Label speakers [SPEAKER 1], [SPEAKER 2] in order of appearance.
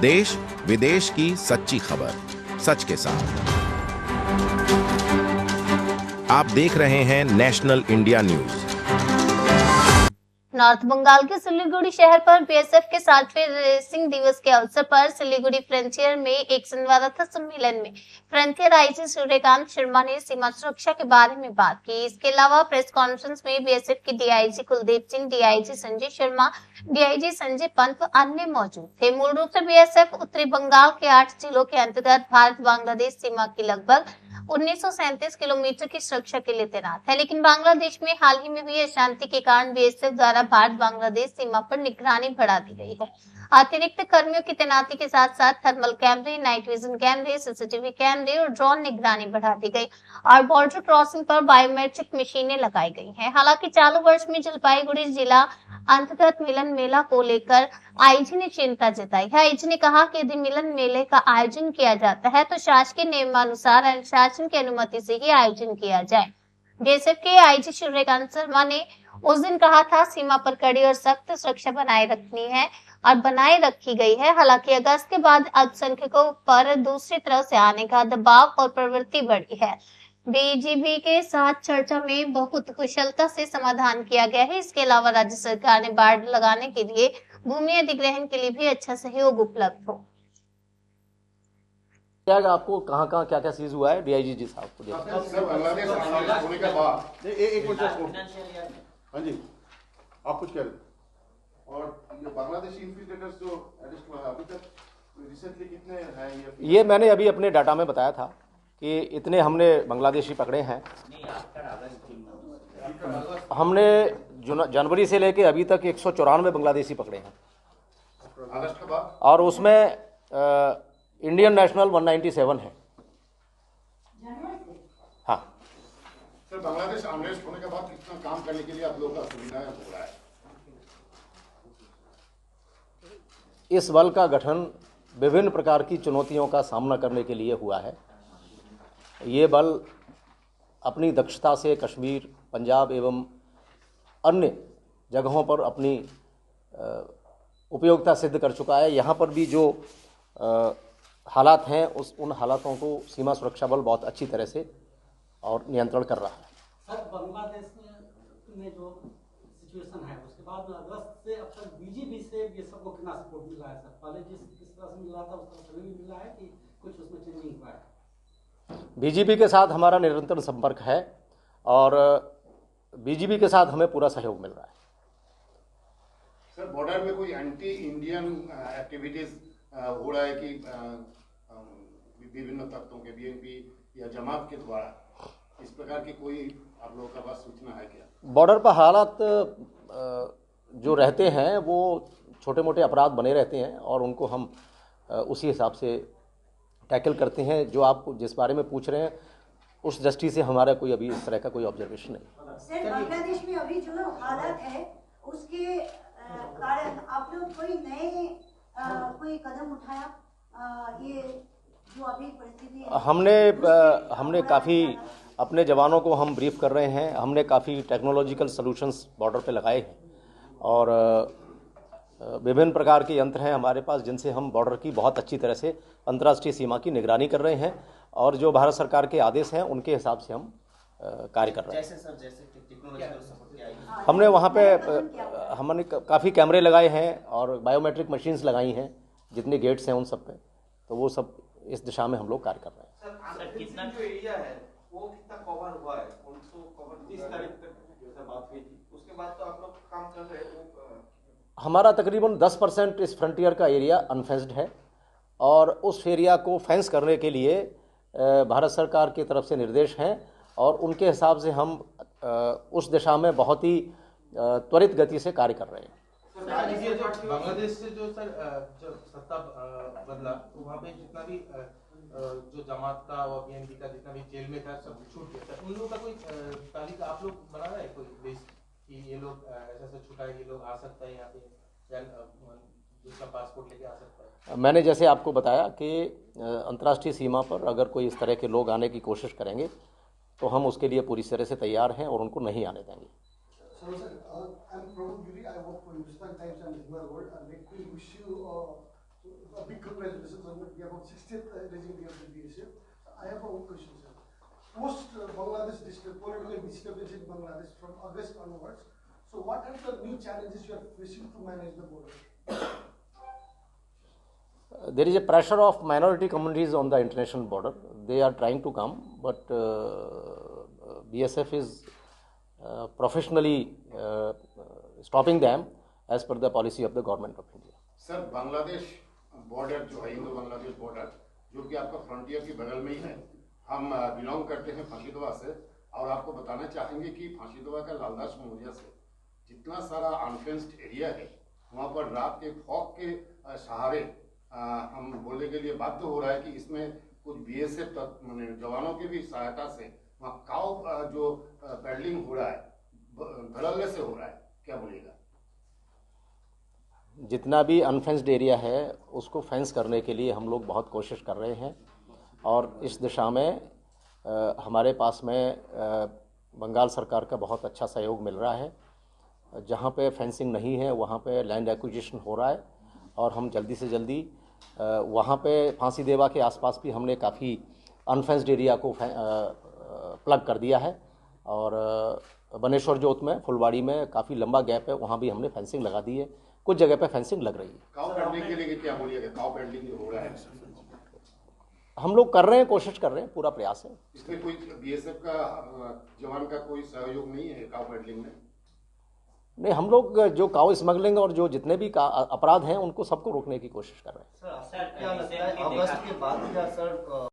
[SPEAKER 1] देश विदेश की सच्ची खबर सच के साथ। आप देख रहे हैं national India news.
[SPEAKER 2] North Bengal के सिलीगुड़ी शहर पर बीएसएफ के 60वें रेसिंग दिवस के अवसर पर सिलीगुड़ी फ्रंटियर में एक संवाददाता सम्मेलन में फ्रंटियर आईजी सूर्यकांत शर्मा ने सीमा सुरक्षा के बारे में बात की। इसके अलावा प्रेस कॉन्फ्रेंस में बीएसएफ के DIG Kuldeep Singh, DIG Sanjay Sharma, DIG Sanjay Pant व अन्य मौजूद थे। मूल रूप से बीएसएफ उत्तरी बंगाल के 8 जिलों के अंतर्गत भारत बांग्लादेश सीमा की लगभग 1937 किलोमीटर की सुरक्षा के लिए तैनात है, लेकिन बांग्लादेश में हाल ही में हुई अशांति के कारण बीएसएफ द्वारा भारत बांग्लादेश सीमा पर निगरानी बढ़ा दी गई है। अतिरिक्त कर्मियों की तैनाती के साथ साथ थर्मल कैमरे, नाइट विजन कैमरे, सीसीटीवी कैमरे और ड्रोन निगरानी बढ़ा दी गई और बॉर्डर क्रॉसिंग पर बायोमेट्रिक मशीनें लगाई गई हैं। हालांकि चालू वर्ष में जलपाईगुड़ी जिला अंतर्गत मिलन मेला को लेकर आईजी ने चिंता जताई है। आईजी ने कहा कि यदि मिलन मेले का आयोजन किया जाता है तो शासकीय नियमानुसार अनुशासन की अनुमति से ही आयोजन किया जाए। बीएसएफ के आईजी सूर्यकांत शर्मा ने उस दिन कहा था, सीमा पर कड़ी और सख्त सुरक्षा बनाए रखनी है और बनाए रखी गई है। हालांकि अगस्त के बाद अल्पसंख्यकों पर दूसरी तरफ से आने का दबाव और प्रवृत्ति बढ़ी है। बीजीबी के साथ चर्चा में बहुत कुशलता से समाधान किया गया है। इसके अलावा राज्य सरकार ने बाड़ लगाने के लिए भूमि अधिग्रहण के लिए भी अच्छा सहयोग उपलब्ध हो।
[SPEAKER 3] आपको कहाँ क्या सीज हुआ है डीआईजी जी साहब को
[SPEAKER 4] हाँ जी, आप कुछ कह रहे थे। और ये बांग्लादेशी इन्फिल्ट्रेटर्स जो अरेस्ट हुआ है अभी तक रिसेंटली कितने हैं? ये
[SPEAKER 3] मैंने अभी अपने डाटा में बताया था कि इतने हमने बांग्लादेशी पकड़े हैं। हमने जनवरी से लेके अभी तक 194 बांग्लादेशी पकड़े हैं
[SPEAKER 4] अगस्त के बाद,
[SPEAKER 3] और उसमें इंडियन नेशनल 197 है। हाँ
[SPEAKER 4] सर, बांग्लादेश अरेस्ट होने के बाद कितना काम करने के लिए आप लोगों का सुविधा हो रहा है?
[SPEAKER 3] इस बल का गठन विभिन्न प्रकार की चुनौतियों का सामना करने के लिए हुआ है। ये बल अपनी दक्षता से कश्मीर, पंजाब एवं अन्य जगहों पर अपनी उपयोगिता सिद्ध कर चुका है। यहाँ पर भी जो हालात हैं उन हालातों को सीमा सुरक्षा बल बहुत अच्छी तरह से और नियंत्रण कर रहा है।
[SPEAKER 5] सर, बांग्लादेश में जो सिचुएशन है उसके बाद अगस्त से अब तक बीजीबी से ये सबको कितना सपोर्ट मिल रहा है सर? पहले जिस तरह से मिल रहा था उस तरह से नहीं मिल रहा है कि कुछ उसमें चेंजिंग हुआ है?
[SPEAKER 3] बीजीबी के साथ हमारा निरंतर संपर्क है और बीजीबी के साथ हमें पूरा सहयोग मिल रहा है।
[SPEAKER 4] सर, बॉर्डर में कोई एंटी इंडियन एक्टिविटीज हो रहा है कि विभिन्न तत्वों के बीएनपी या जमात के द्वारा, इस प्रकार की कोई आप लोगों का पास सूचना है क्या?
[SPEAKER 3] बॉर्डर पर हालात जो रहते हैं वो छोटे मोटे अपराध बने रहते हैं और उनको हम उसी हिसाब से टैकल करते हैं। जो आप जिस बारे में पूछ रहे हैं उस दृष्टि से हमारा कोई अभी इस तरह का कोई ऑब्जर्वेशन नहीं।
[SPEAKER 6] सर, बांग्लादेश में अभी जो हालात है उसके कारण आप लोग कोई नए कोई कदम उठाया? ये जो अभी परिस्थिति
[SPEAKER 3] हमने काफ़ी अपने जवानों को हम ब्रीफ कर रहे हैं। हमने काफ़ी टेक्नोलॉजिकल सॉल्यूशंस बॉर्डर पे लगाए हैं और विभिन्न प्रकार के यंत्र हैं हमारे पास जिनसे हम बॉर्डर की बहुत अच्छी तरह से अंतर्राष्ट्रीय सीमा की निगरानी कर रहे हैं और जो भारत सरकार के आदेश हैं उनके हिसाब से हम कार्य कर रहे हैं।
[SPEAKER 7] जैसे टेक्नोलॉजिकल सपोर्ट क्या है?
[SPEAKER 3] हमने वहाँ पे हमने काफ़ी कैमरे लगाए हैं और बायोमेट्रिक मशीन्स लगाई हैं जितने गेट्स हैं उन सब पे, तो वो सब इस दिशा में हम लोग कार्य कर रहे हैं।
[SPEAKER 7] सर, कितना जो एरिया है वो कितना कवर हुआ है? उनको कवर 30 तारीख तक जैसे बात हुई थी, उसके बाद तो आप लोग काम कर रहे हैं।
[SPEAKER 3] हमारा तकरीबन 10% इस फ्रंटियर का एरिया अनफेंस्ड है और उस एरिया को फेंस करने के लिए भारत सरकार की तरफ से निर्देश हैं और उनके हिसाब से हम उस दिशा में बहुत ही त्वरित गति से कार्य कर रहे हैं।
[SPEAKER 8] बांग्लादेश से जो सत्ता बदला तो वहाँ पे जितना भी जो जमात का और बीएनपी का जितना भी जेल में था सब छूट गया था। उन लोगों का कोई तारीख आप लोग बना रहा है कोई लिस्ट कि ये लोग ऐसा छुटा है, ये लोग आ सकता है यहाँ पे या दूसरा पासपोर्ट लेके आ सकता है?
[SPEAKER 3] मैंने जैसे आपको बताया कि अंतर्राष्ट्रीय सीमा पर अगर कोई इस तरह के लोग आने की कोशिश करेंगे तो हम उसके लिए पूरी तरह से तैयार हैं और उनको नहीं आने देंगे।
[SPEAKER 9] So, sir, I'm Prabhu Giri. I work for Hindustan Times and Himar World. Let me wish you A big congratulations on the about 60th raging day of the BSF. I have one question, sir. Post Bangladesh political disturbance in Bangladesh from August onwards, so what are the new challenges you are facing to manage the border?
[SPEAKER 3] There is a pressure of minority communities on the international border. They are trying to come, but BSF is professionally stopping them as per the policy of the government of India.
[SPEAKER 4] Sir Bangladesh border जो है Indo Bangladesh border जो कि आपका frontier के बगल में ही है, हम बिलोंग करते हैं फांसीदोआ से और आपको बताना चाहेंगे कि फांसीदोआ का लालदास मोहरिया से जितना सारा अनफेंस्ड एरिया है वहाँ पर रात के फॉग के सहारे हम बोलने के लिए बाध्य हो रहा है कि इसमें कुछ बीएसएफ जवानों की भी सहायता से वहाँ काव जो पैडलिंग हो रहा है धड़ल्ले से हो रहा है, क्या बोलिएगा?
[SPEAKER 3] जितना भी अनफेंस्ड एरिया है उसको फेंस करने के लिए हम लोग बहुत कोशिश कर रहे हैं और इस दिशा में हमारे पास में बंगाल सरकार का बहुत अच्छा सहयोग मिल रहा है। जहाँ पे फेंसिंग नहीं है वहाँ पे लैंड एक्विजिशन हो रहा है और हम जल्दी से जल्दी वहाँ पे फांसी देवा के आसपास भी हमने काफ़ी अनफेंस्ड एरिया को प्लग कर दिया है और बनेश्वर जोत में फुलवाड़ी में काफ़ी लंबा गैप है, वहाँ भी हमने फेंसिंग लगा दी है। कुछ जगह पे फेंसिंग लग रही है।
[SPEAKER 4] काव पैडलिंग के लिए क्या बोलिएगा? काव पैडलिंग जो हो रहा है
[SPEAKER 3] हम लोग कर रहे हैं, कोशिश कर रहे हैं, पूरा प्रयास है।
[SPEAKER 4] इसमें कोई बीएसएफ का जवान का कोई सहयोग नहीं है काव पैडलिंग में?
[SPEAKER 3] नहीं, हम लोग जो काउ स्मगलिंग और जो जितने भी अपराध हैं उनको सबको रोकने की कोशिश कर रहे हैं।
[SPEAKER 10] सर क्या लगता है अगस्त के बाद क्या सर